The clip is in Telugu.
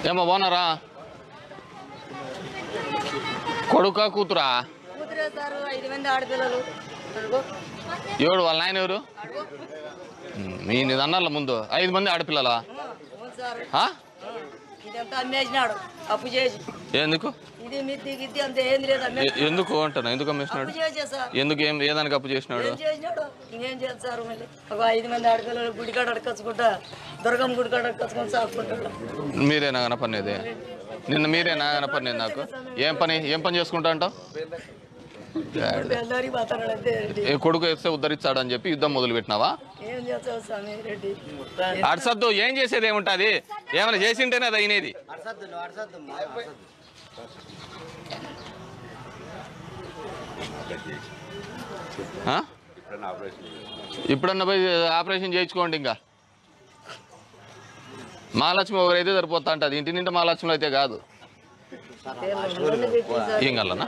ఏమో బాగున్నారా? కొడుకా కూతురా? ఎవడు వాళ్ళ నాయన ఎవరు? మీ అన్నాళ్ళ ముందు 5 మంది ఆడపిల్లలా? ఎందుకు ఎందుకు అంటున్నా? ఎందుకు అమ్మేసినాడు? ఎందుకు ఏదానికి అప్పు చేసినాడు? ఇంకేం చేస్తారు మళ్ళీ 5 మంది ఆడపిల్లలు గుడికాడ అడకచ్చుకుంటా దుర్గమ్మ గుడికాడ అడకచ్చుకొని సాపుకుంటా. మీరేనా కనపనేది? నిన్న మీరేనా కనపనేది? నాకు ఏం పని చేసుకుంటా అంటావు? కొడుకు వేస్తే ఉద్ధరిస్తాడని చెప్పి యుద్ధం మొదలు పెట్టినావా? అర్సద్దు ఏం చేసేది ఏముంటది? ఏమైనా చేసింటేనే అది అయినది. ఇప్పుడన్నా పోయి ఆపరేషన్ చేయించుకోండి. ఇంకా మహాలక్ష్మి ఒకరైతే సరిపోతా అంటది. ఇంటి నిండా మహాలక్ష్మిలో అయితే కాదు. ఏం కలనా?